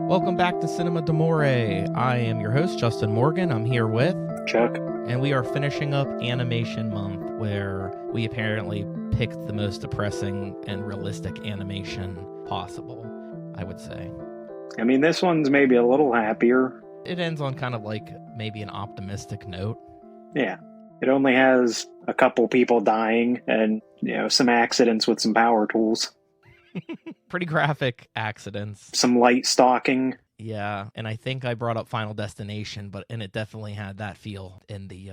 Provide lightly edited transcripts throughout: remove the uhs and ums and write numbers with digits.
Welcome back to Cinema d'Amore. I am your host, Justin Morgan. I'm here with Chuck. And we are finishing up Animation Month, where we apparently picked the most depressing and realistic animation possible, I would say. I mean, this one's maybe a little happier. It ends on kind of like maybe an optimistic note. Yeah. It only has a couple people dying and, some accidents with some power tools. Pretty graphic accidents. Some light stalking. Yeah, and I think I brought up Final Destination, and it definitely had that feel in the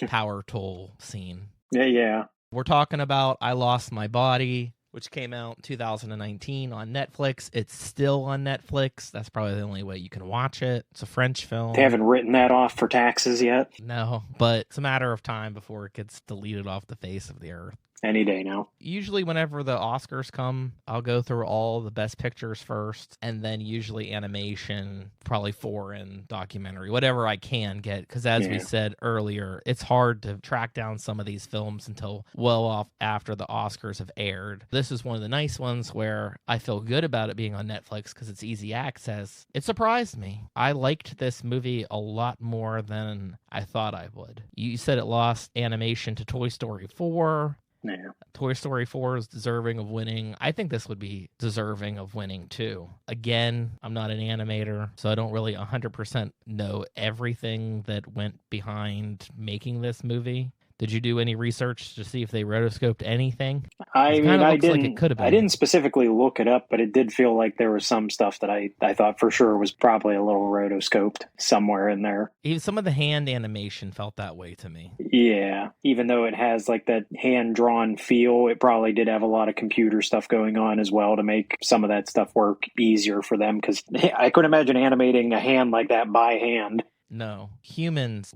power tool scene. Yeah. We're talking about I Lost My Body, which came out in 2019 on Netflix. It's still on Netflix. That's probably the only way you can watch it. It's a French film. They haven't written that off for taxes yet. No, but it's a matter of time before it gets deleted off the face of the earth. Any day now. Usually whenever the Oscars come, I'll go through all the best pictures first, and then usually animation, probably foreign, documentary, whatever I can get. Because as we said earlier, it's hard to track down some of these films until well off after the Oscars have aired. This is one of the nice ones where I feel good about it being on Netflix because it's easy access. It surprised me. I liked this movie a lot more than I thought I would. You said it lost animation to Toy Story 4. Yeah. Toy Story 4 is deserving of winning. I think this would be deserving of winning too. Again, I'm not an animator, so I don't really 100% know everything that went behind making this movie. Did you do any research to see if they rotoscoped anything? I didn't. Like it could have been. I didn't specifically look it up, but it did feel like there was some stuff that I thought for sure was probably a little rotoscoped somewhere in there. Even some of the hand animation felt that way to me. Yeah, even though it has like that hand-drawn feel, it probably did have a lot of computer stuff going on as well to make some of that stuff work easier for them, because I couldn't imagine animating a hand like that by hand. No. Humans,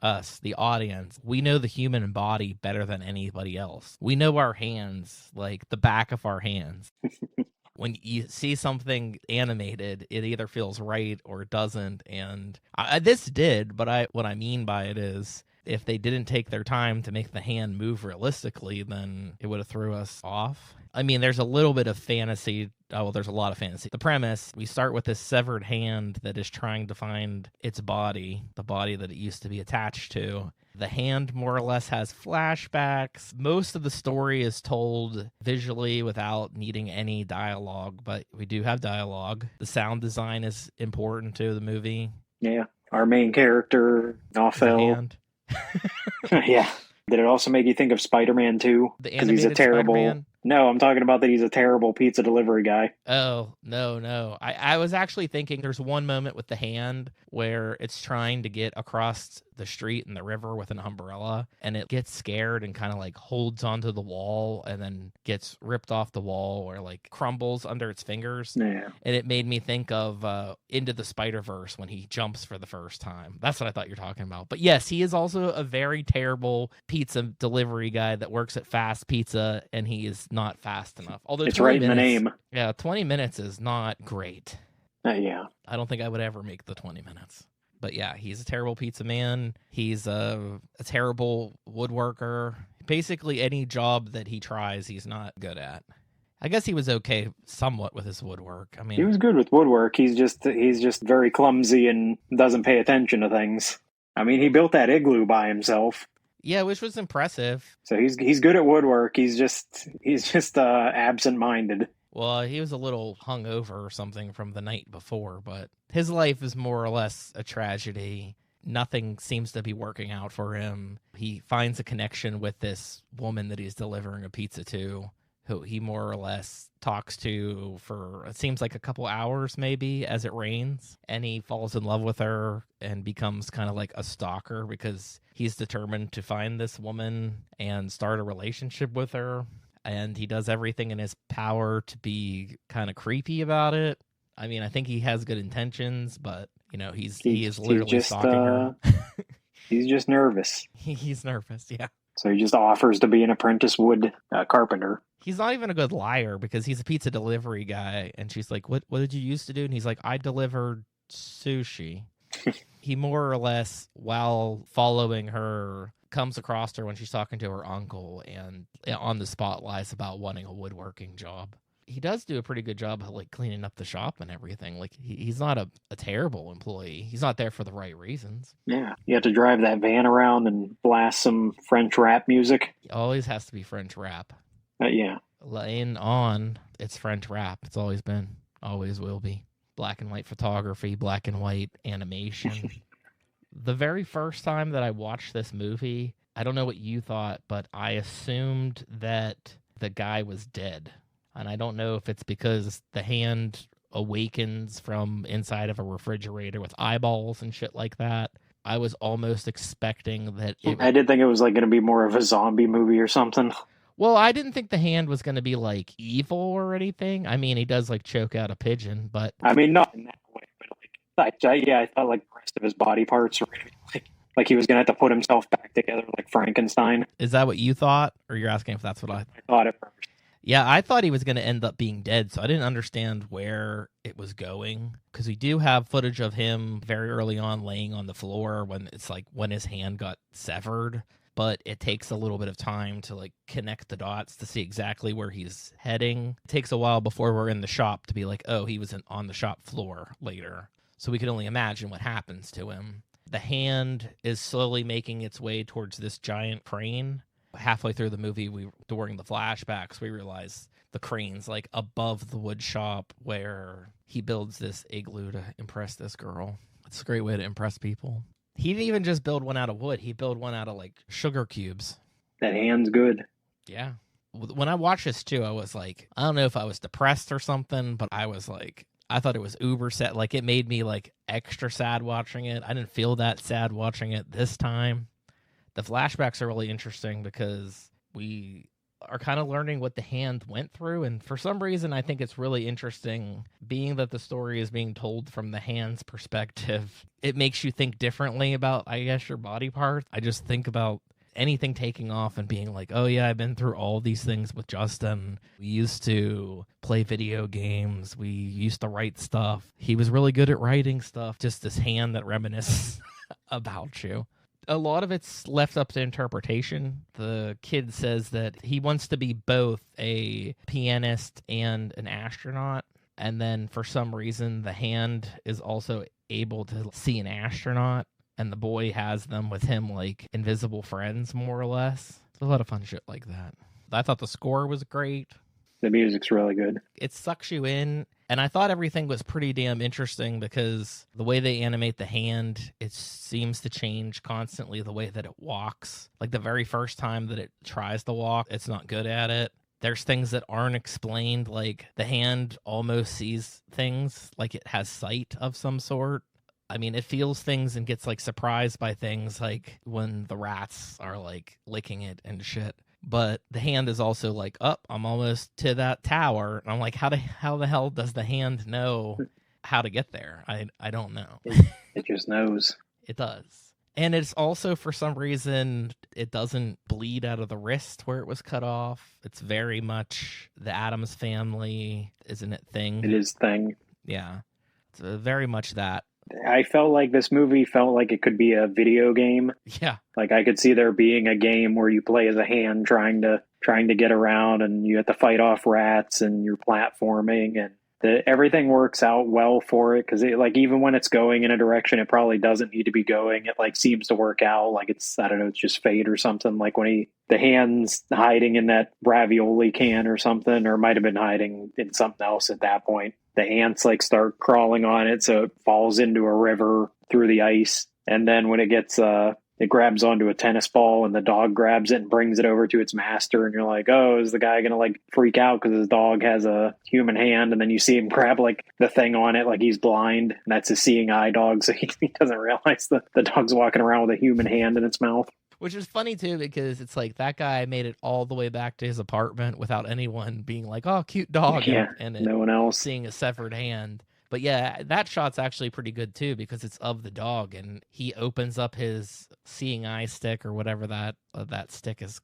us, the audience, we know the human body better than anybody else. We know our hands, like the back of our hands. When you see something animated, it either feels right or it doesn't. And this did, but what I mean by it is, if they didn't take their time to make the hand move realistically, then it would have threw us off. I mean, there's a little bit of fantasy. Oh, well, there's a lot of fantasy. The premise, we start with this severed hand that is trying to find its body, the body that it used to be attached to. The hand more or less has flashbacks. Most of the story is told visually without needing any dialogue, but we do have dialogue. The sound design is important to the movie. Yeah, our main character, Naufel. Yeah. Did it also make you think of Spider-Man 2? Because he's a terrible... Spider-Man? No, I'm talking about that he's a terrible pizza delivery guy. Oh, no. I was actually thinking there's one moment with the hand where it's trying to get across the street in the river with an umbrella, and it gets scared and kind of like holds onto the wall and then gets ripped off the wall or like crumbles under its fingers. Yeah. And it made me think of Into the Spider-Verse when he jumps for the first time. That's what I thought you were talking about. But yes, he is also a very terrible pizza delivery guy that works at Fast Pizza, and he is not fast enough. Although it's right in the name. Yeah, 20 minutes is not great. Yeah. I don't think I would ever make the 20 minutes. But yeah, he's a terrible pizza man. He's a terrible woodworker. Basically, any job that he tries, he's not good at. I guess he was okay somewhat with his woodwork. I mean, he was good with woodwork. He's just very clumsy and doesn't pay attention to things. I mean, he built that igloo by himself. Yeah, which was impressive. So he's good at woodwork. He's just absent-minded. Well, he was a little hungover or something from the night before, but his life is more or less a tragedy. Nothing seems to be working out for him. He finds a connection with this woman that he's delivering a pizza to, who he more or less talks to for, it seems like a couple hours maybe, as it rains. And he falls in love with her and becomes kind of like a stalker because he's determined to find this woman and start a relationship with her. And he does everything in his power to be kind of creepy about it. I mean, I think he has good intentions, but, he is literally stalking her. He's just nervous. He's nervous, yeah. So he just offers to be an apprentice wood carpenter. He's not even a good liar because he's a pizza delivery guy. And she's like, what did you used to do? And he's like, I delivered sushi. He more or less, while following her, comes across her when she's talking to her uncle and on the spot lies about wanting a woodworking job. he does do a pretty good job of like cleaning up the shop and everything. Like he's not a terrible employee. He's not there for the right reasons. Yeah, you have to drive that van around and blast some French rap music. It always has to be French rap. Yeah. Laying on, it's French rap. It's always been, always will be. Black and white photography, black and white animation. The very first time that I watched this movie, I don't know what you thought, but I assumed that the guy was dead. And I don't know if it's because the hand awakens from inside of a refrigerator with eyeballs and shit like that. I was almost expecting that I did think it was like going to be more of a zombie movie or something. Well, I didn't think the hand was going to be like evil or anything. I mean, he does like choke out a pigeon, but I mean, not in that way, but like, I thought like the rest of his body parts were going to be like he was going to have to put himself back together like Frankenstein. Is that what you thought, or you're asking if that's what I thought at first? Yeah, I thought he was going to end up being dead, so I didn't understand where it was going. Because we do have footage of him very early on laying on the floor when it's like when his hand got severed. But it takes a little bit of time to like connect the dots to see exactly where he's heading. It takes a while before we're in the shop to be like, oh, he was on the shop floor later. So we can only imagine what happens to him. The hand is slowly making its way towards this giant crane. Halfway through the movie, during the flashbacks, we realize the crane's like above the wood shop where he builds this igloo to impress this girl. It's a great way to impress people. He didn't even just build one out of wood. He built one out of like sugar cubes. That hand's good. Yeah. When I watched this too, I was like, I don't know if I was depressed or something, but I was like, I thought it was uber sad. Like it made me like extra sad watching it. I didn't feel that sad watching it this time. The flashbacks are really interesting because we are kind of learning what the hand went through. And for some reason, I think it's really interesting being that the story is being told from the hand's perspective. It makes you think differently about, I guess, your body parts. I just think about anything taking off and being like, oh yeah, I've been through all these things with Justin. We used to play video games. We used to write stuff. He was really good at writing stuff. Just this hand that reminisces about you. A lot of it's left up to interpretation. The kid says that he wants to be both a pianist and an astronaut. And then for some reason, the hand is also able to see an astronaut. And the boy has them with him like invisible friends, more or less. It's a lot of fun shit like that. I thought the score was great. The music's really good. It sucks you in. And I thought everything was pretty damn interesting because the way they animate the hand, it seems to change constantly the way that it walks. Like the very first time that it tries to walk, it's not good at it. There's things that aren't explained, like the hand almost sees things, like it has sight of some sort. I mean, it feels things and gets like surprised by things, like when the rats are like licking it and shit. But the hand is also like, oh, I'm almost to that tower. And I'm like, how the hell does the hand know how to get there? I don't know. It just knows. It does. And it's also, for some reason, it doesn't bleed out of the wrist where it was cut off. It's very much the Addams Family, isn't it, thing? It is thing. Yeah. It's very much that. I felt like this movie felt like it could be a video game. Yeah. Like I could see there being a game where you play as a hand trying to get around and you have to fight off rats and you're platforming and everything works out well for it because like even when it's going in a direction it probably doesn't need to be going, it like seems to work out. Like it's, I don't know, it's just fate or something. Like when the hand's hiding in that ravioli can or something, or might have been hiding in something else at that point. The ants like start crawling on it, so it falls into a river through the ice. And then when it gets, it grabs onto a tennis ball and the dog grabs it and brings it over to its master. And you're like, oh, is the guy going to like freak out because his dog has a human hand? And then you see him grab like the thing on it, like he's blind. And that's a seeing eye dog. So he doesn't realize that the dog's walking around with a human hand in its mouth. Which is funny, too, because it's like that guy made it all the way back to his apartment without anyone being like, oh, cute dog. Yeah, and no one else. Seeing a severed hand. But yeah, that shot's actually pretty good, too, because it's of the dog. And he opens up his seeing eye stick or whatever that stick is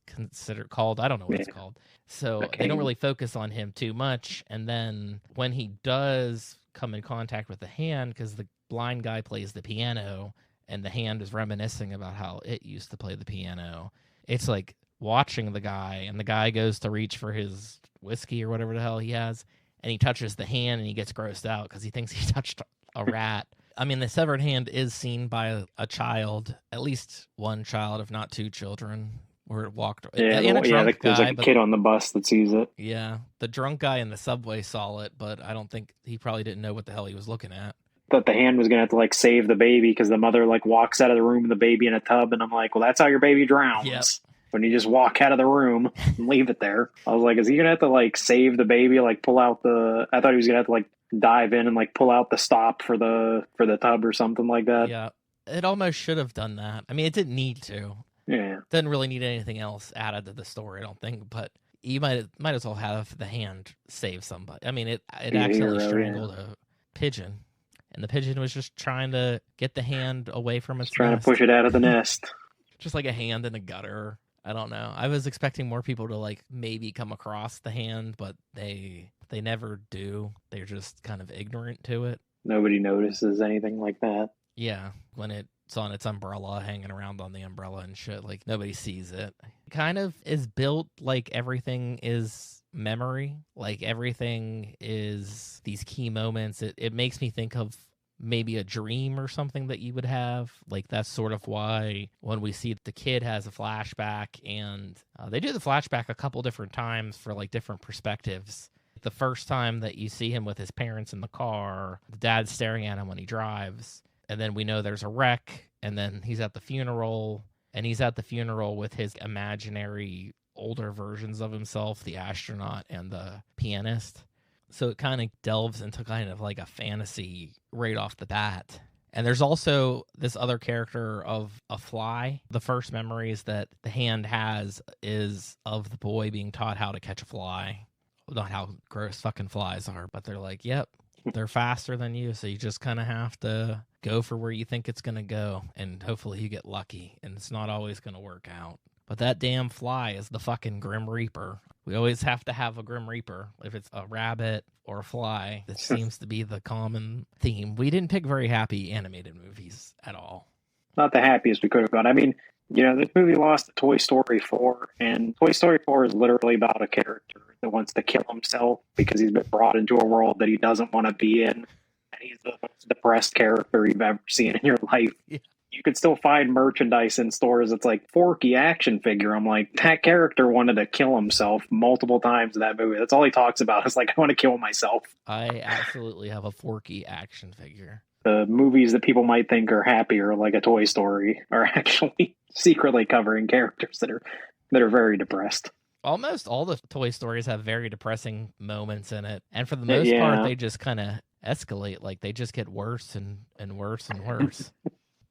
called. I don't know what it's called. So they don't really focus on him too much. And then when he does come in contact with the hand, because the blind guy plays the piano, and the hand is reminiscing about how it used to play the piano. It's like watching the guy, and the guy goes to reach for his whiskey or whatever the hell he has, and he touches the hand and he gets grossed out because he thinks he touched a rat. I mean, the severed hand is seen by a child, at least one child, if not two children, where it walked. Yeah, and a drunk there's guy, like a kid on the bus that sees it. Yeah, the drunk guy in the subway saw it, but I don't think he probably didn't know what the hell he was looking at. Thought the hand was gonna have to like save the baby because the mother like walks out of the room with the baby in a tub, and I'm like, well, that's how your baby drowns. Yep. When you just walk out of the room and leave it there. I was like, is he gonna have to like save the baby, like pull out the? I thought he was gonna have to like dive in and like pull out the stop for the tub or something like that. Yeah, it almost should have done that. I mean, it didn't need to. Yeah, Didn't really need anything else added to the story, I don't think. But you might as well have the hand save somebody. I mean, it accidentally strangled a pigeon, and the pigeon was just trying to get the hand away from its trying nest. to push it out of the nest. Just like a hand in a gutter. I don't know. I was expecting more people to like maybe come across the hand, but they never do. They're just kind of ignorant to it. Nobody notices anything like that. Yeah, when it's on its umbrella, hanging around on the umbrella and shit, like nobody sees it. It kind of is built like everything is memory, like everything is these key moments. It makes me think of maybe a dream or something that you would have. Like that's sort of why when we see the kid has a flashback, and they do the flashback a couple different times for like different perspectives. The first time that you see him with his parents in the car, the dad's staring at him when he drives, and then we know there's a wreck, and then he's at the funeral, and he's at the funeral with his imaginary older versions of himself, the astronaut and the pianist. So it kind of delves into kind of like a fantasy right off the bat. And there's also this other character of a fly. The first memories that the hand has is of the boy being taught how to catch a fly. Not how gross fucking flies are, but they're like, yep, they're faster than you. So you just kind of have to go for where you think it's going to go. And hopefully you get lucky. And it's not always going to work out. But that damn fly is the fucking Grim Reaper. We always have to have a Grim Reaper. If it's a rabbit or a fly, that seems to be the common theme. We didn't pick very happy animated movies at all. Not the happiest we could have got. I mean, you know, this movie lost to Toy Story 4, and Toy Story 4 is literally about a character that wants to kill himself because he's been brought into a world that he doesn't want to be in. And he's the most depressed character you've ever seen in your life. Yeah. You could still find merchandise in stores. It's like Forky action figure. I'm like, that character wanted to kill himself multiple times in that movie. That's all he talks about. It's like, I want to kill myself. I absolutely have a Forky action figure. The movies that people might think are happier, like a Toy Story, are actually secretly covering characters that are very depressed. Almost all the Toy Stories have very depressing moments in it. And for the most part, they just kind of escalate. Like, they just get worse and worse and worse.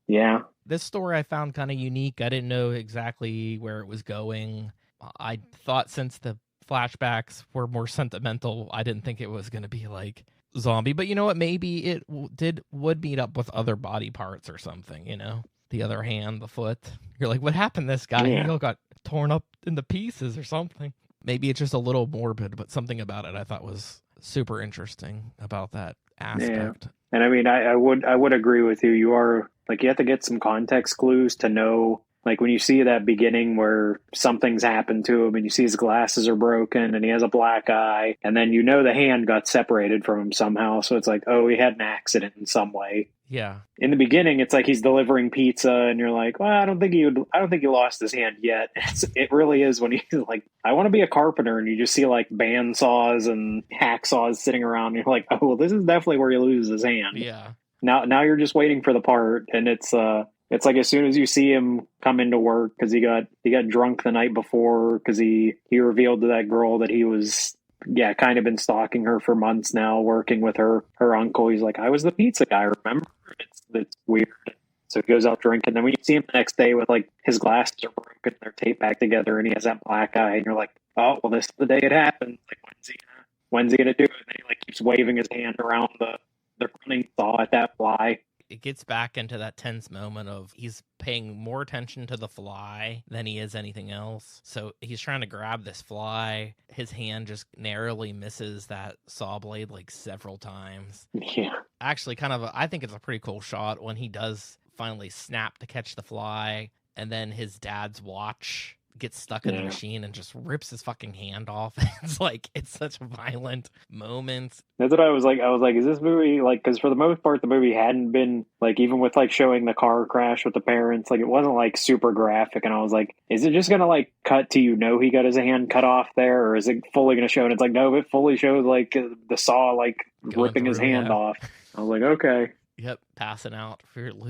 Yeah. This story I found kind of unique. I didn't know exactly where it was going. I thought since the flashbacks were more sentimental, I didn't think it was going to be like zombie. But you know what? Maybe it would meet up with other body parts or something, you know? The other hand, the foot. You're like, what happened to this guy? Yeah. He all got torn up into pieces or something. Maybe it's just a little morbid, but something about it I thought was super interesting about that aspect. Yeah. And I mean, I would agree with you. You are like, you have to get some context clues to know, like when you see that beginning where something's happened to him and you see his glasses are broken and he has a black eye, and then you know the hand got separated from him somehow. So it's like, oh, he had an accident in some way. Yeah. In the beginning, it's like he's delivering pizza, and you're like, well, I don't think he lost his hand yet. It really is when he's like, I want to be a carpenter, and you just see like band saws and hacksaws sitting around. And you're like, oh, well, this is definitely where he loses his hand. Yeah. Now you're just waiting for the part, and it's like as soon as you see him come into work, because he got drunk the night before, because he revealed to that girl that he was kind of been stalking her for months now, working with her uncle. He's like, I was the pizza guy, remember? It's weird. So he goes out drinking. Then when you see him the next day with like his glasses are broken, they're taped back together, and he has that black eye, and you're like, oh, well, this is the day it happened. Like, when's he gonna do it? And then he like keeps waving his hand around the running saw at that fly. It gets back into that tense moment of he's paying more attention to the fly than he is anything else. So he's trying to grab this fly. His hand just narrowly misses that saw blade like several times. Yeah. Actually, I think it's a pretty cool shot when he does finally snap to catch the fly, and then his dad's watch gets stuck in the machine and just rips his fucking hand off. It's like, it's such a violent moment. That's what I was like. I was like, is this movie like? Because for the most part, the movie hadn't been like, even with like showing the car crash with the parents, like it wasn't like super graphic. And I was like, is it just gonna like cut to he got his hand cut off there, or is it fully gonna show? And it's like, no, it fully shows like the saw like ripping his hand off. I was like, okay. Yep, passing out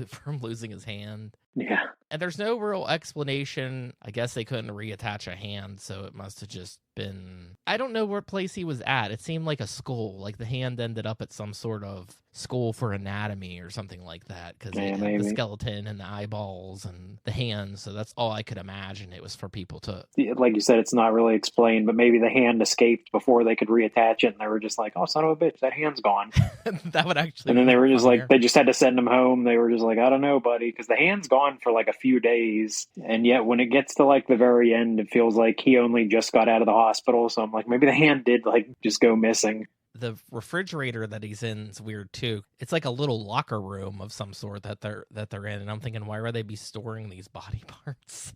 from losing his hand. Yeah. And there's no real explanation. I guess they couldn't reattach a hand, so it must have just been... I don't know what place he was at. It seemed like a skull. Like the hand ended up at some sort of skull for anatomy or something like that, because it had the skeleton and the eyeballs and the hands, so that's all I could imagine it was for people to... Like you said, it's not really explained, but maybe the hand escaped before they could reattach it, and they were just like, oh, son of a bitch, that hand's gone. That would actually... And then they were just like, they just had to send him home. They were just like, I don't know, buddy, because the hand's gone for like a few days, and yet when it gets to like the very end, it feels like he only just got out of the hospital, so I'm like, maybe the hand did like just go missing. The refrigerator that he's in is weird too. It's like a little locker room of some sort that they're in, and I'm thinking, why would they be storing these body parts?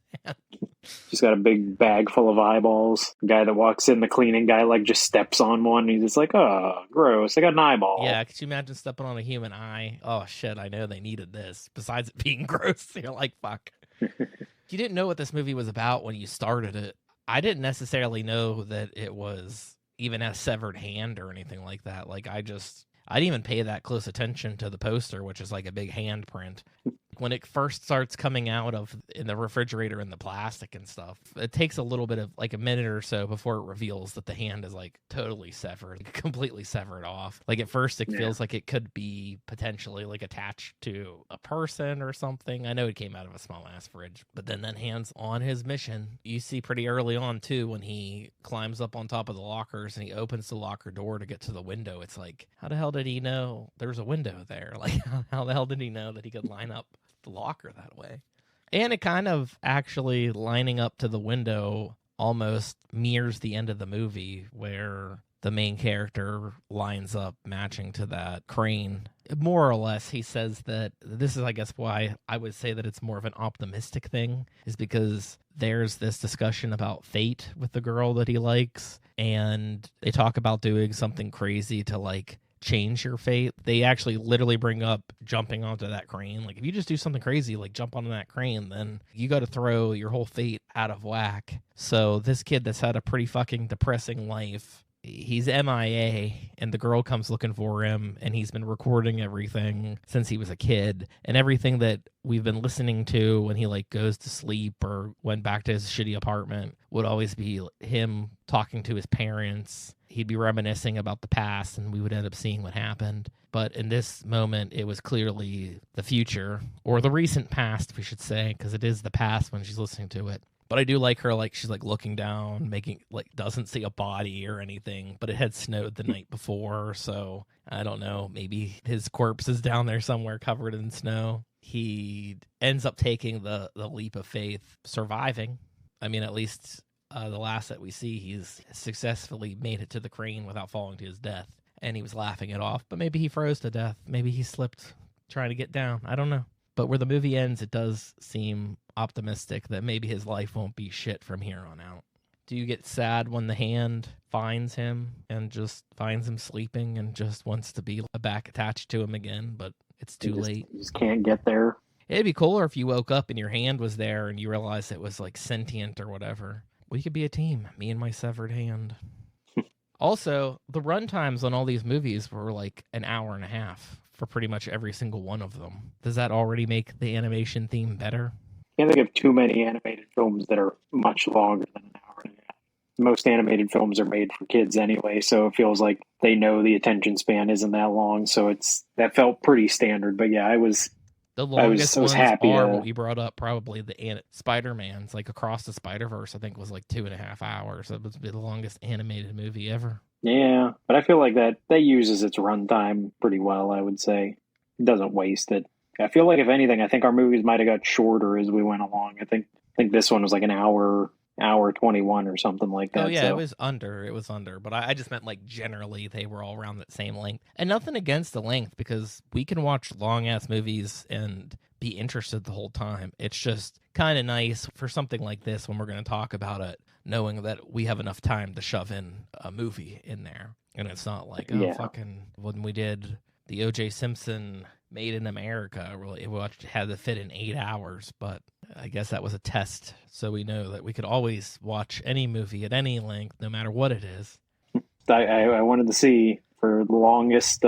Just got a big bag full of eyeballs. The guy that walks in, the cleaning guy, like just steps on one. And he's just like, oh, gross. I got an eyeball. Yeah, could you imagine stepping on a human eye? Oh shit, I know they needed this. Besides it being gross, you're like, fuck. You didn't know what this movie was about when you started it. I didn't necessarily know that it was even a severed hand or anything like that. Like I didn't even pay that close attention to the poster, which is like a big handprint. When it first starts coming out of in the refrigerator and the plastic and stuff, it takes a little bit of like a minute or so before it reveals that the hand is like totally severed, completely severed off. Like at first it feels like it could be potentially like attached to a person or something. I know it came out of a small ass fridge, but then that hand's on his mission. You see pretty early on too, when he climbs up on top of the lockers and he opens the locker door to get to the window. It's like, how the hell did he know there's a window there? Like how the hell did he know that he could line up the locker that way? And it kind of actually lining up to the window almost mirrors the end of the movie, where the main character lines up matching to that crane. More or less, he says that this is, I guess, why I would say that it's more of an optimistic thing, is because there's this discussion about fate with the girl that he likes, and they talk about doing something crazy to like change your fate. They actually literally bring up jumping onto that crane. Like if you just do something crazy like jump onto that crane, then you got to throw your whole fate out of whack. So this kid that's had a pretty fucking depressing life, he's MIA, and the girl comes looking for him, and he's been recording everything since he was a kid, and everything that we've been listening to when he like goes to sleep or went back to his shitty apartment would always be him talking to his parents. He'd be reminiscing about the past, and we would end up seeing what happened. But in this moment, it was clearly the future, or the recent past, we should say, because it is the past when she's listening to it. But I do like her, like she's like looking down, making like doesn't see a body or anything, but it had snowed the night before, so I don't know, maybe his corpse is down there somewhere covered in snow. He ends up taking the leap of faith, surviving. I mean, at least the last that we see, he's successfully made it to the crane without falling to his death, and he was laughing it off. But maybe he froze to death. Maybe he slipped trying to get down. I don't know. But where the movie ends, it does seem optimistic that maybe his life won't be shit from here on out. Do you get sad when the hand finds him and just finds him sleeping and just wants to be back attached to him again, but it's too late? You just can't get there. It'd be cooler if you woke up and your hand was there and you realized it was like sentient or whatever. We could be a team, me and my severed hand. Also, the run times on all these movies were like an hour and a half for pretty much every single one of them. Does that already make the animation theme better? I can't think of too many animated films that are much longer than an hour and a half. Most animated films are made for kids anyway, so it feels like they know the attention span isn't that long, so that felt pretty standard. But yeah, the longest I was ones happy are what we brought up, probably the Spider-Man's, like Across the Spider-Verse, I think was like 2.5 hours. That was the longest animated movie ever. Yeah, but I feel like that uses its runtime pretty well, I would say. It doesn't waste it. I feel like, if anything, I think our movies might have got shorter as we went along. I think this one was like an hour hour 21 or something like that. Oh yeah, so. it was under, but I just meant like generally they were all around that same length. And nothing against the length, because we can watch long ass movies and be interested the whole time. It's just kind of nice for something like this when we're going to talk about it, knowing that we have enough time to shove in a movie in there. And it's not like, fucking when we did the O.J. Simpson Made in America, really, it had to fit in 8 hours, but I guess that was a test, so we know that we could always watch any movie at any length, no matter what it is. I wanted to see for the longest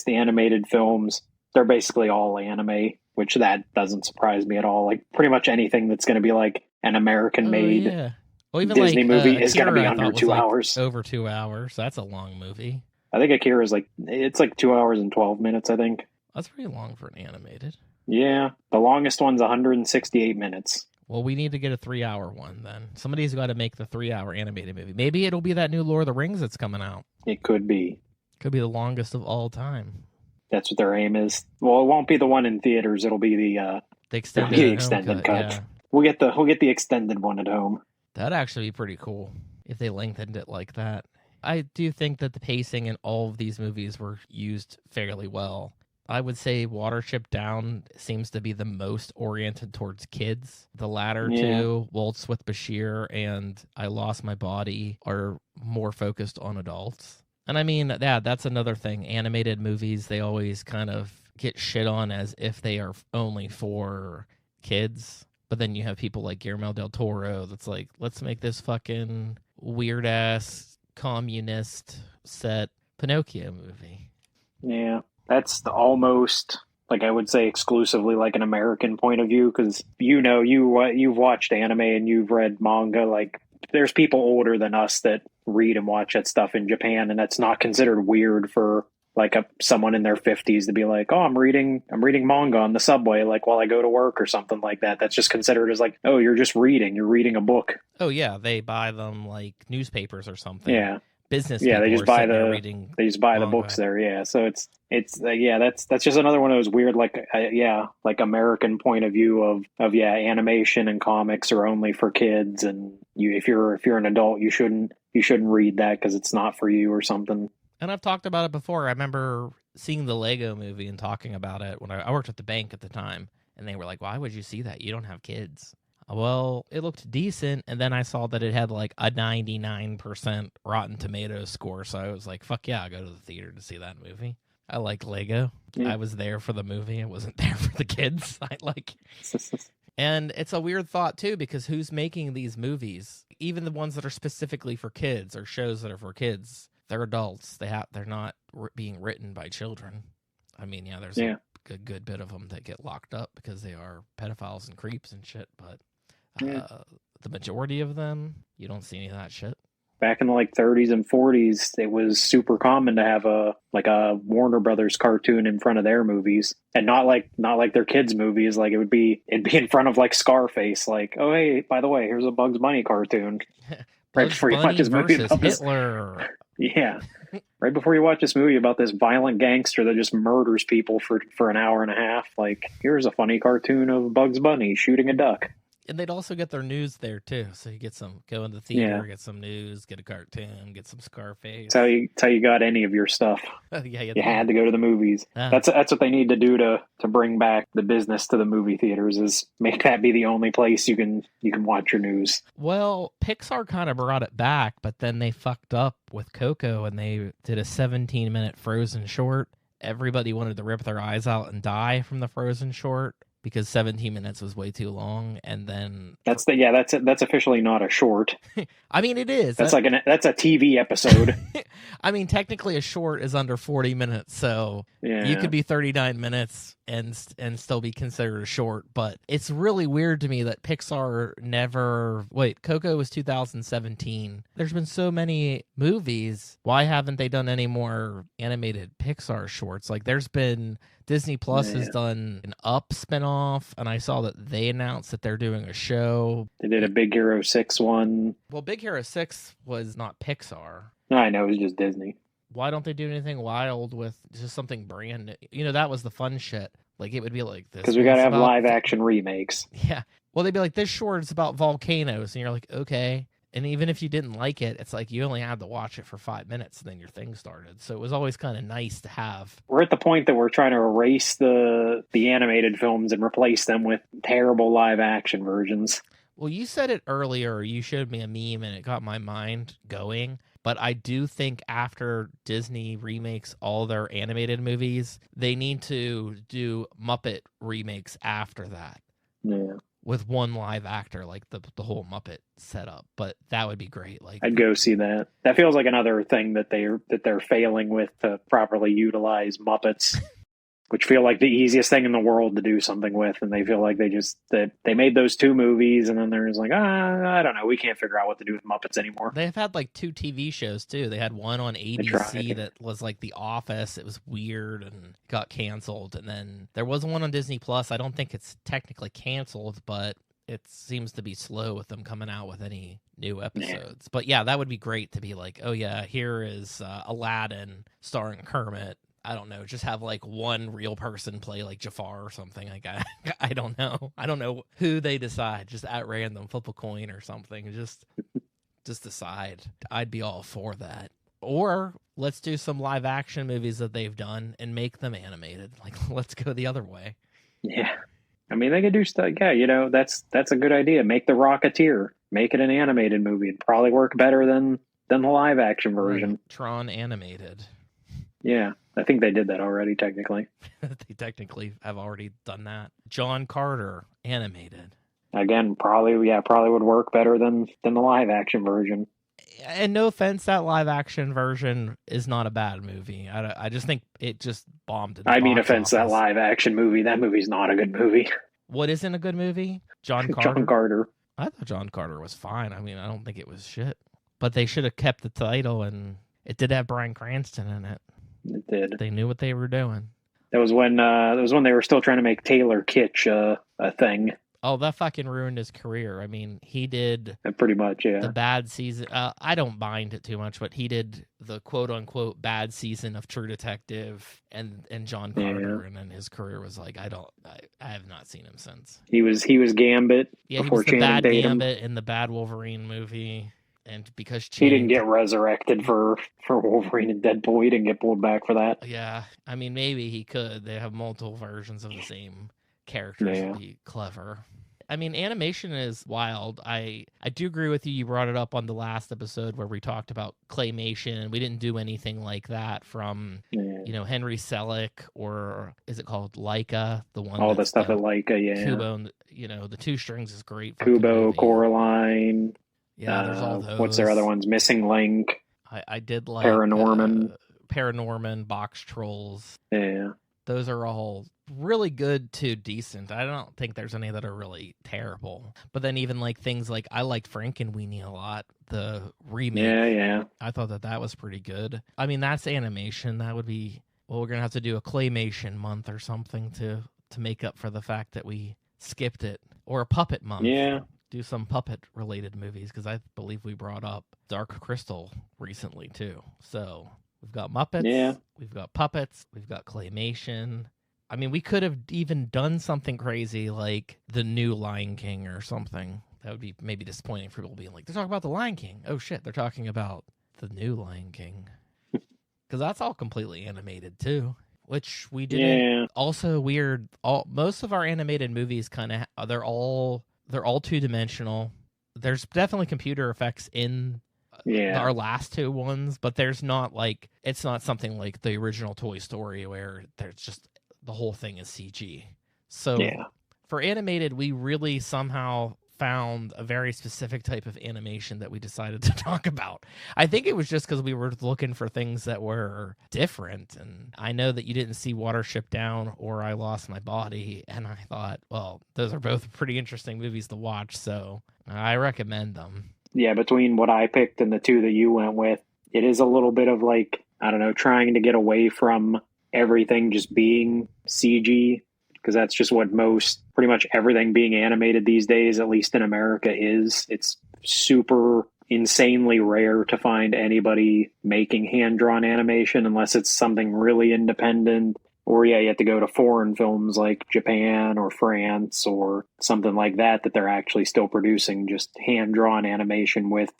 animated films. They're basically all anime, which that doesn't surprise me at all. Like pretty much anything that's going to be like an American-made even Disney movie is going to be Akira, under 2 hours. Over 2 hours. That's a long movie. I think Akira is it's like 2 hours and 12 minutes, I think. That's pretty long for an animated. Yeah, the longest one's 168 minutes. Well, we need to get a 3-hour one then. Somebody's got to make the 3-hour animated movie. Maybe it'll be that new Lord of the Rings that's coming out. It could be. Could be the longest of all time. That's what their aim is. Well, it won't be the one in theaters. It'll be the extended cut. Yeah. We'll get the extended one at home. That'd actually be pretty cool if they lengthened it like that. I do think that the pacing in all of these movies were used fairly well. I would say Watership Down seems to be the most oriented towards kids. The latter two, Waltz with Bashir and I Lost My Body, are more focused on adults. And I mean, that's another thing. Animated movies, they always kind of get shit on as if they are only for kids. But then you have people like Guillermo del Toro that's like, let's make this fucking weird-ass communist set Pinocchio movie. Yeah. That's almost, like I would say, exclusively like an American point of view, because you've watched anime and you've read manga. Like there's people older than us that read and watch that stuff in Japan, and that's not considered weird for like someone in their 50s to be like, oh, I'm reading manga on the subway, like while I go to work or something like that. That's just considered as like, oh, you're reading a book. Oh yeah, they buy them like newspapers or something. Yeah. Business. Yeah, they just buy the books there. Yeah, so it's that's just another one of those weird like American point of view of animation and comics are only for kids, and if you're an adult you shouldn't read that because it's not for you or something. And I've talked about it before. I remember seeing the Lego movie and talking about it when I worked at the bank at the time, and they were like, "Why would you see that? You don't have kids." Well, it looked decent, and then I saw that it had like a 99% Rotten Tomatoes score, so I was like, fuck yeah, I'll go to the theater to see that movie. I like Lego. Yeah. I was there for the movie. I wasn't there for the kids. And it's a weird thought, too, because who's making these movies? Even the ones that are specifically for kids or shows that are for kids, they're adults. They're not being written by children. I mean, yeah, there's a good bit of them that get locked up because they are pedophiles and creeps and shit, but the majority of them, you don't see any of that shit. Back in the 30s and 40s, it was super common to have a Warner Brothers cartoon in front of their movies, and not like their kids' movies. Like it'd be in front of like Scarface. Like, oh hey, by the way, here's a Bugs Bunny cartoon. Right before you watch this movie about Hitler. Yeah, right before you watch this movie about this violent gangster that just murders people for an hour and a half. Like, here's a funny cartoon of Bugs Bunny shooting a duck. And they'd also get their news there, too. So you go in the theater, get some news, get a cartoon, get some Scarface. That's how you got any of your stuff. You had to go to the movies. That's what they need to do to bring back the business to the movie theaters, is make that be the only place you can watch your news. Well, Pixar kind of brought it back, but then they fucked up with Coco, and they did a 17-minute Frozen short. Everybody wanted to rip their eyes out and die from the Frozen short, because 17 minutes was way too long, and then that's officially not a short. I mean, it is. That's that's a TV episode. I mean, technically, a short is under 40 minutes, so you could be 39 minutes and still be considered a short. But it's really weird to me that Pixar never. Wait, Coco was 2017. There's been so many movies. Why haven't they done any more animated Pixar shorts? Like, there's been. Disney Plus has done an Up spinoff, and I saw that they announced that they're doing a show. They did a Big Hero 6 one. Well, Big Hero 6 was not Pixar. No, I know, it was just Disney. Why don't they do anything wild with just something brand new? That was the fun shit. Like, it would be like this. Because we got to have live action remakes. Yeah. Well, they'd be like, this short is about volcanoes. And you're like, okay. And even if you didn't like it, it's like you only had to watch it for 5 minutes and then your thing started. So it was always kind of nice to have. We're at the point that we're trying to erase the animated films and replace them with terrible live action versions. Well, you said it earlier. You showed me a meme and it got my mind going. But I do think after Disney remakes all their animated movies, they need to do Muppet remakes after that. Yeah. With one live actor, like the whole Muppet setup. But that would be great. Like, I'd go see that. That feels like another thing that they're failing with to properly utilize Muppets, which feel like the easiest thing in the world to do something with, and they feel like they made those 2 movies, and then they're just like, I don't know, we can't figure out what to do with Muppets anymore. They've had like 2 TV shows too. They had one on ABC that was like The Office. It was weird and got canceled, and then there was one on Disney Plus. I don't think it's technically canceled, but it seems to be slow with them coming out with any new episodes. Yeah. But yeah, that would be great to be like, oh yeah, here is Aladdin starring Kermit. I don't know, just have like one real person play like Jafar or something. Like I don't know. I don't know who they decide. Just at random, flip a coin or something. Just decide. I'd be all for that. Or let's do some live action movies that they've done and make them animated. Like let's go the other way. Yeah. I mean, they could do stuff. Yeah, that's a good idea. Make The Rocketeer. Make it an animated movie. It'd probably work better than the live action version. Right. Tron animated. Yeah. I think they did that already, technically. They technically have already done that. John Carter, animated. Again, probably would work better than the live action version. And no offense, that live action version is not a bad movie. I just think it just bombed. I mean, offense, that live action movie. That movie's not a good movie. What isn't a good movie? John Carter? John Carter. I thought John Carter was fine. I mean, I don't think it was shit. But they should have kept the title, and it did have Bryan Cranston in it. It did. They knew what they were doing. That was when they were still trying to make Taylor Kitsch a thing. Oh, that fucking ruined his career. I mean, he did pretty much, yeah. The bad season. I don't mind it too much, but he did the quote unquote bad season of True Detective and John Carter, and then his career was like I have not seen him since. He was Gambit. Yeah, he was the bad Gambit in the bad Wolverine movie. And because he didn't get resurrected for Wolverine and Deadpool, he didn't get pulled back for that. Yeah, I mean, maybe he could. They have multiple versions of the same characters. Would be clever. I mean, animation is wild. I do agree with you. You brought it up on the last episode where we talked about claymation, and we didn't do anything like that from Henry Selick, or is it called Leica? The one all the stuff at Leica, yeah. Kubo, and, the 2 strings is great. Kubo, Coraline. Yeah, there's all those. What's their other ones? Missing Link. I did like Paranorman, Box Trolls. Yeah. Those are all really good to decent. I don't think there's any that are really terrible. But then even like things like I liked Frankenweenie a lot, the remake. Yeah. I thought that was pretty good. I mean, that's animation. That would be, well, we're going to have to do a claymation month or something to make up for the fact that we skipped it. Or a puppet month. Yeah. Do some puppet-related movies, because I believe we brought up Dark Crystal recently, too. So we've got Muppets, we've got puppets, we've got claymation. I mean, we could have even done something crazy like the new Lion King or something. That would be maybe disappointing for people being like, they're talking about the Lion King. Oh, shit, they're talking about the new Lion King. Because that's all completely animated, too. Which we didn't. Yeah. Also weird. Most of our animated movies kind of, they're all 2-dimensional. There's definitely computer effects in our last 2 ones, but there's not like, it's not something like the original Toy Story where there's just the whole thing is CG. So for animated, we really somehow found a very specific type of animation that we decided to talk about. I think it was just because we were looking for things that were different. And I know that you didn't see Watership Down or I Lost My Body. And I thought, well, those are both pretty interesting movies to watch. So I recommend them. Yeah, between what I picked and the 2 that you went with, it is a little bit of like, I don't know, trying to get away from everything just being CG. Because that's just what pretty much everything being animated these days, at least in America, is. It's super insanely rare to find anybody making hand-drawn animation unless it's something really independent. Or yeah, you have to go to foreign films like Japan or France or something like that they're actually still producing just hand drawn animation with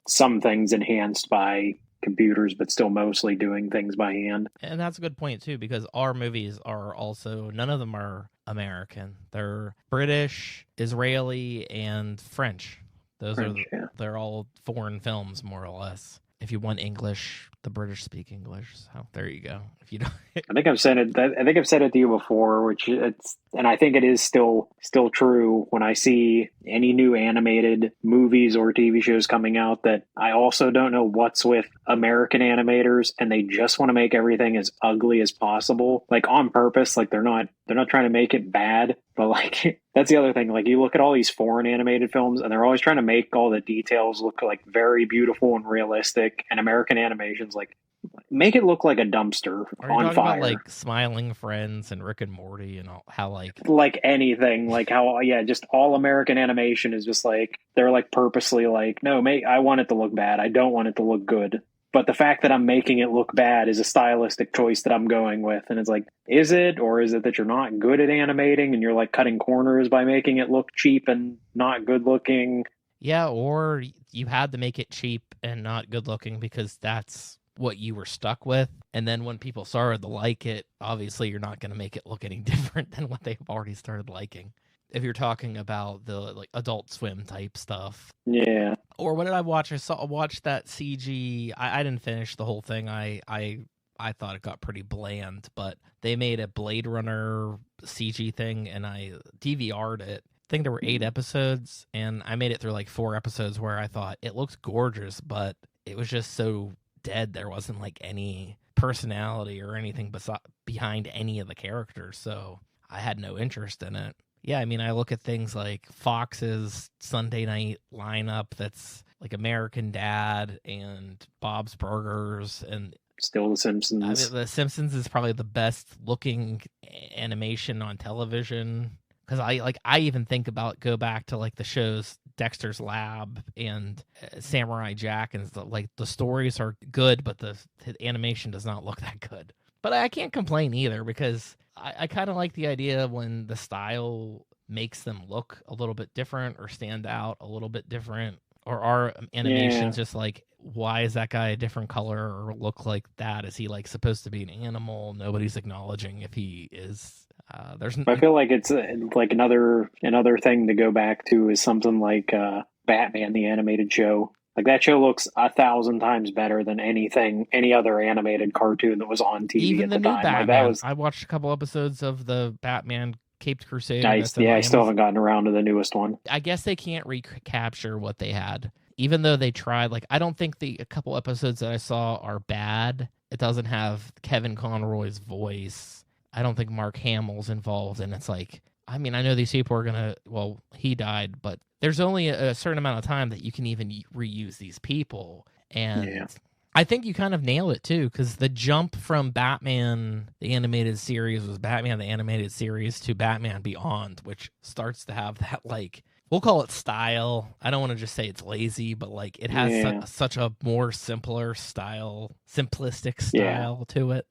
some things enhanced by computers, but still mostly doing things by hand. And that's a good point too, because our movies are also, none of them are American. They're British, Israeli, and French. They're all foreign films, more or less. If you want English, the British speak English. So there you go. If you don't, I think I've said it. I think I've said it to you before, which and I think it is still true when I see any new animated movies or TV shows coming out that I also don't know what's with American animators, and they just want to make everything as ugly as possible, like on purpose. Like they're not trying to make it bad, but like that's the other thing. Like you look at all these foreign animated films, and they're always trying to make all the details look like very beautiful and realistic, and American animations like make it look like a dumpster on fire. About like Smiling Friends and Rick and Morty and all, how like anything, like how just all American animation is just like they're like purposely like, no, mate, I want it to look bad. I don't want it to look good. But the fact that I'm making it look bad is a stylistic choice that I'm going with. And it's like, is it, or is it that you're not good at animating and you're like cutting corners by making it look cheap and not good looking? Yeah, or you had to make it cheap and not good looking because that's what you were stuck with. And then when people started to like it, obviously you're not going to make it look any different than what they've already started liking. If you're talking about the like Adult Swim type stuff. Yeah. Or what did I watch? I watched that CG. I didn't finish the whole thing. I thought it got pretty bland, but they made a Blade Runner CG thing and I DVR'd it. I think there were 8 episodes and I made it through like 4 episodes where I thought it looked gorgeous, but it was just so dead. There wasn't like any personality or anything behind any of the characters. So I had no interest in it. Yeah, I mean, I look at things like Fox's Sunday night lineup that's like American Dad and Bob's Burgers and still The Simpsons. I mean, The Simpsons is probably the best looking animation on television because I even go back to like the shows Dexter's Lab and Samurai Jack, and the stories are good, but the animation does not look that good. But I can't complain either because I kind of like the idea when the style makes them look a little bit different or stand out a little bit different, or are animations just like, why is that guy a different color or look like that? Is he like supposed to be an animal? Nobody's acknowledging if he is. I feel like it's like another thing to go back to is something like Batman the animated show. Like that show looks 1,000 times better than any other animated cartoon that was on TV even at the the new time. Batman. I watched a couple episodes of the Batman Caped Crusade. I still haven't gotten around to the newest one. I guess they can't recapture what they had, even though they tried. Like I don't think a couple episodes that I saw are bad. It doesn't have Kevin Conroy's voice. I don't think Mark Hamill's involved, and it's like, I mean, I know these people are gonna. Well, he died, but there's only a certain amount of time that you can even reuse these people, and I think you kind of nail it too, because the jump from Batman the Animated Series was Batman the Animated Series to Batman Beyond, which starts to have that like, we'll call it style. I don't want to just say it's lazy, but like it has such a more simplistic style to it.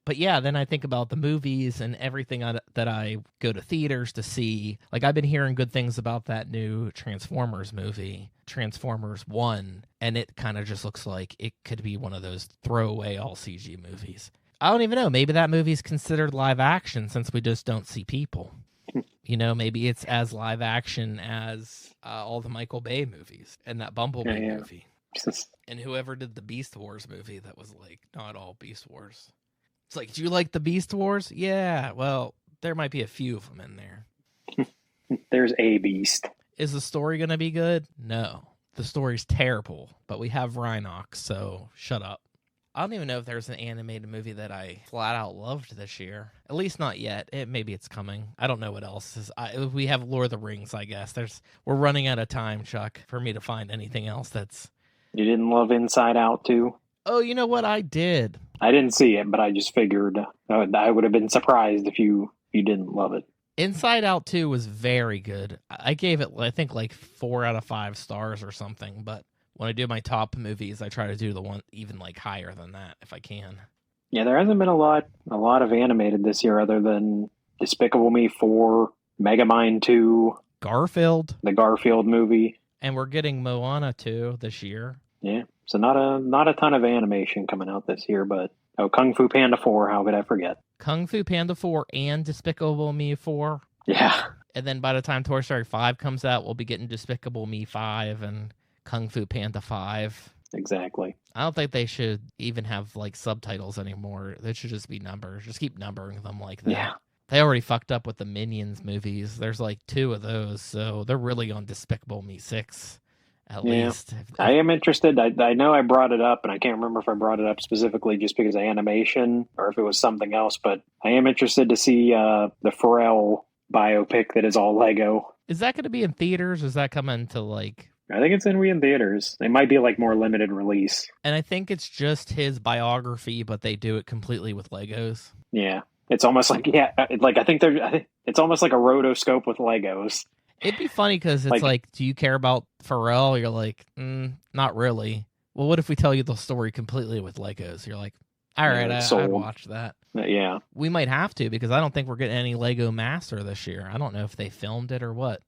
But yeah, then I think about the movies and everything that I go to theaters to see. Like I've been hearing good things about that new Transformers movie, Transformers 1, and it kind of just looks like it could be one of those throwaway all CG movies. I don't even know. Maybe that movie's considered live action since we just don't see people. You know, maybe it's as live action as all the Michael Bay movies and that Bumblebee movie. And whoever did the Beast Wars movie that was like not all Beast Wars. It's like, do you like the Beast Wars? Yeah, well, there might be a few of them in there. There's a beast. Is the story going to be good? No. The story's terrible, but we have Rhinox, so shut up. I don't even know if there's an animated movie that I flat out loved this year. At least not yet. Maybe it's coming. I don't know what else is. We have Lord of the Rings, I guess. We're running out of time, Chuck, for me to find anything else that's... You didn't love Inside Out, too? Oh, you know what? I did. I didn't see it, but I just figured I would have been surprised if you didn't love it. Inside Out 2 was very good. I gave it, I think, like 4 out of 5 stars or something, but when I do my top movies, I try to do the one even like higher than that if I can. Yeah, there hasn't been a lot of animated this year other than Despicable Me 4, Megamind 2, Garfield, the Garfield movie. and we're getting Moana 2 this year. Yeah, so not a ton of animation coming out this year, but oh, Kung Fu Panda 4, how could I forget? Kung Fu Panda 4 and Despicable Me 4. Yeah, And then by the time Toy Story 5 comes out, we'll be getting Despicable Me 5 and Kung Fu Panda 5. exactly. I don't think they should even have like subtitles anymore. They should just be numbers. Just keep numbering them like that. Yeah. They already fucked up with the Minions movies. There's like 2 of those, so they're really on Despicable Me 6 at least. I am interested. I know I brought it up, and I can't remember if I brought it up specifically just because of animation or if it was something else, but I am interested to see the Pharrell biopic that is all Lego. Is that going to be in theaters? Or is that coming to like... I think it's in theaters. It might be like more limited release. And I think it's just his biography, but they do it completely with Legos. Yeah. It's almost like, I think it's almost like a rotoscope with Legos. It'd be funny because it's like, do you care about Pharrell? You're like, not really. Well, what if we tell you the story completely with Legos? You're like, all right, I'd watch that. Yeah. We might have to because I don't think we're getting any Lego Master this year. I don't know if they filmed it or what.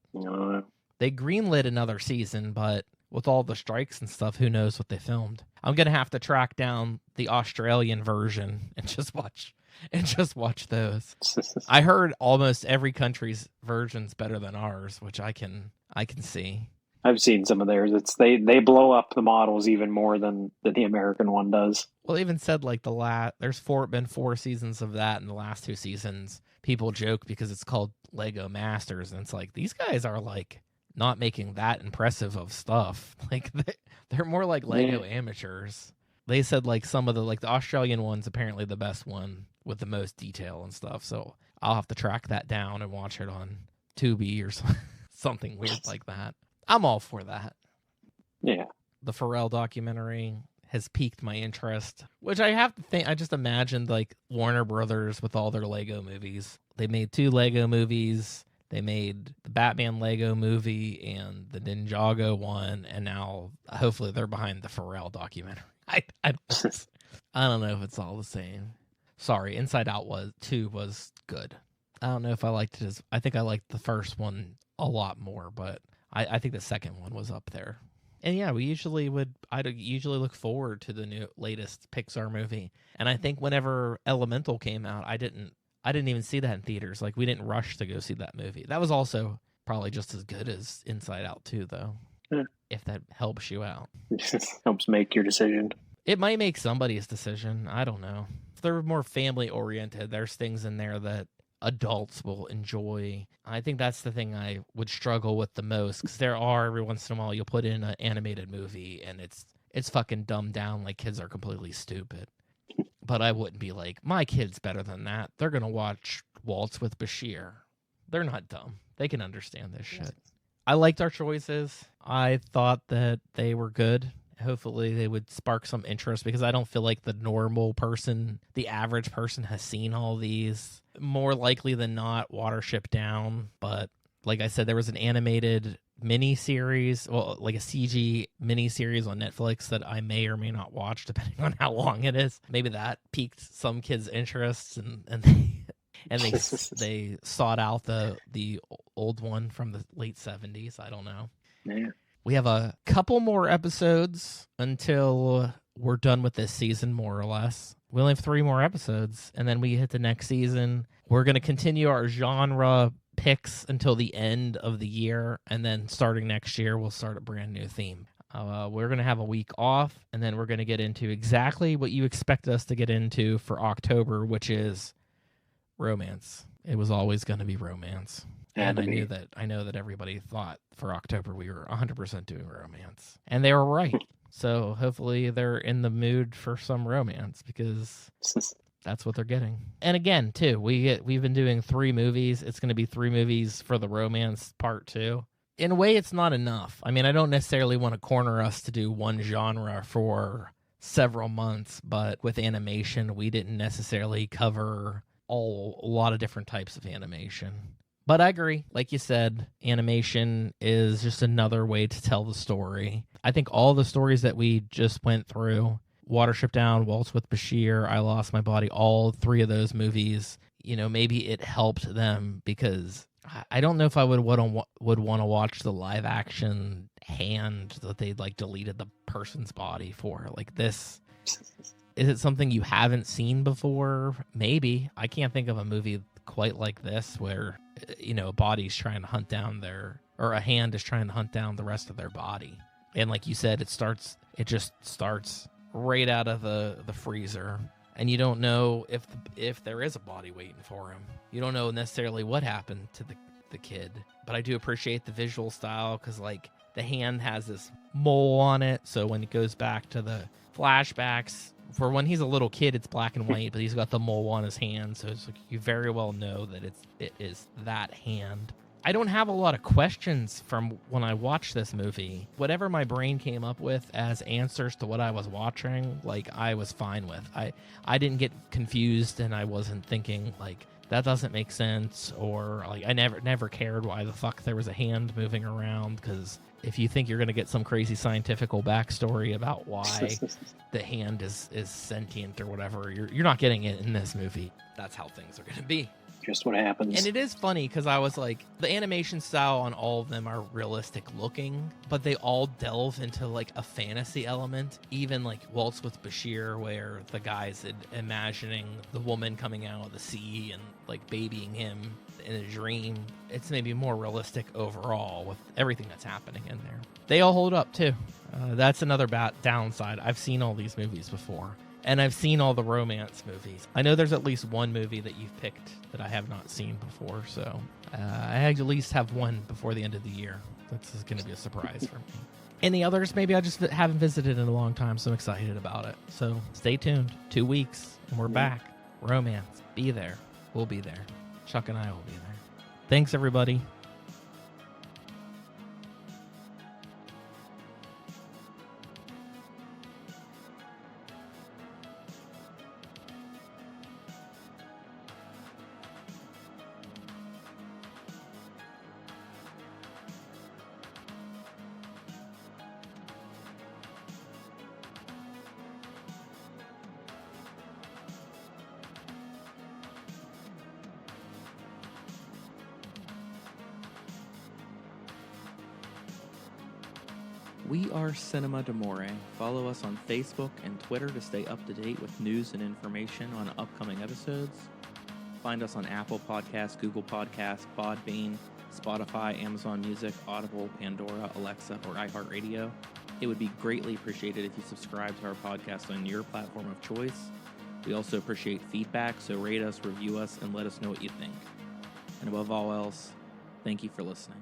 They greenlit another season, but with all the strikes and stuff, who knows what they filmed? I'm going to have to track down the Australian version and just watch those. I heard almost every country's version's better than ours, which I can see. I've seen some of theirs. They blow up the models even more than the American one does. Well, they even said like there's been 4 seasons of that, and the last 2 seasons people joke because it's called Lego Masters, and it's like these guys are like not making that impressive of stuff. Like they're more like Lego amateurs. They said like some of the Australian one's apparently the best one with the most detail and stuff. So I'll have to track that down and watch it on Tubi or something weird like that. I'm all for that. Yeah. The Pharrell documentary has piqued my interest, which I have to think. I just imagined like Warner Brothers with all their Lego movies. They made 2 Lego movies. They made the Batman Lego movie and the Ninjago one, and now hopefully they're behind the Pharrell documentary. I don't know if it's all the same. Sorry, Inside Out 2 was good. I don't know if I liked it I think I liked the first one a lot more, but I think the second one was up there. And yeah, I'd usually look forward to the latest Pixar movie. And I think whenever Elemental came out, I didn't even see that in theaters. Like, we didn't rush to go see that movie. That was also probably just as good as Inside Out 2, though. Yeah. If that helps you out. It helps make your decision. It might make somebody's decision. I don't know. If they're more family-oriented, there's things in there that adults will enjoy. I think that's the thing I would struggle with the most, because there are, every once in a while, you'll put in an animated movie, and it's fucking dumbed down like kids are completely stupid. But I wouldn't be like, my kid's better than that. They're going to watch Waltz with Bashir. They're not dumb. They can understand this shit. I liked our choices. I thought that they were good. Hopefully they would spark some interest, because I don't feel like the normal person, the average person, has seen all these. More likely than not, Watership Down. But like I said, there was an animated mini-series, well, like a CG mini-series on Netflix that I may or may not watch, depending on how long it is. Maybe that piqued some kids' interests, and they sought out the old one from the late 70s. I don't know. Yeah. We have a couple more episodes until we're done with this season, more or less. We only have 3 more episodes, and then we hit the next season. We're going to continue our genre picks until the end of the year, and then starting next year, we'll start a brand new theme. We're going to have a week off, and then we're going to get into exactly what you expected us to get into for October, which is romance. It was always going to be romance. And I know that everybody thought for October we were 100% doing romance. And they were right. So hopefully they're in the mood for some romance, because that's what they're getting. And again, too, we've been doing 3 movies. It's going to be 3 movies for the romance part 2. In a way, it's not enough. I mean, I don't necessarily want to corner us to do one genre for several months, but with animation, we didn't necessarily cover a lot of different types of animation. But I agree. Like you said, animation is just another way to tell the story. I think all the stories that we just went through, Watership Down, Waltz with Bashir, I Lost My Body, all three of those movies, maybe it helped them because I don't know if I would want to watch the live action hand that they like deleted the person's body for. Like this, is it something you haven't seen before? Maybe. I can't think of a movie quite like this where a body's trying to hunt down or a hand is trying to hunt down the rest of their body. And like you said, it just starts right out of the freezer, and you don't know if there is a body waiting for him. You don't know necessarily what happened to the kid. But I do appreciate the visual style because like the hand has this mole on it, so when it goes back to the flashbacks for when he's a little kid, it's black and white, but he's got the mole on his hand, so it's like you very well know that it is that hand. I don't have a lot of questions from when I watched this movie. Whatever my brain came up with as answers to what I was watching, like I was fine with. I didn't get confused, and I wasn't thinking like that doesn't make sense, or like I never cared why the fuck there was a hand moving around, because if you think you're going to get some crazy scientifical backstory about why the hand is sentient or whatever, you're not getting it in this movie. That's how things are going to be. Just what happens. And it is funny because I was like, the animation style on all of them are realistic looking, but they all delve into like a fantasy element. Even like Waltz with Bashir, where the guy's imagining the woman coming out of the sea and like babying him in a dream. It's maybe more realistic overall with everything that's happening in there. They all hold up too. That's another downside. I've seen all these movies before. And I've seen all the romance movies. I know there's at least one movie that you've picked that I have not seen before, so I at least have one before the end of the year. That's going to be a surprise for me. Any others, maybe I just haven't visited in a long time, so I'm excited about it. So stay tuned. 2 weeks, and we're back. Romance. Be there. We'll be there. Chuck and I will be there. Thanks, everybody. We are Cinema d'Amore. Follow us on Facebook and Twitter to stay up to date with news and information on upcoming episodes. Find us on Apple Podcasts, Google Podcasts, Podbean, Spotify, Amazon Music, Audible, Pandora, Alexa, or iHeartRadio. It would be greatly appreciated if you subscribe to our podcast on your platform of choice. We also appreciate feedback, so rate us, review us, and let us know what you think. And above all else, thank you for listening.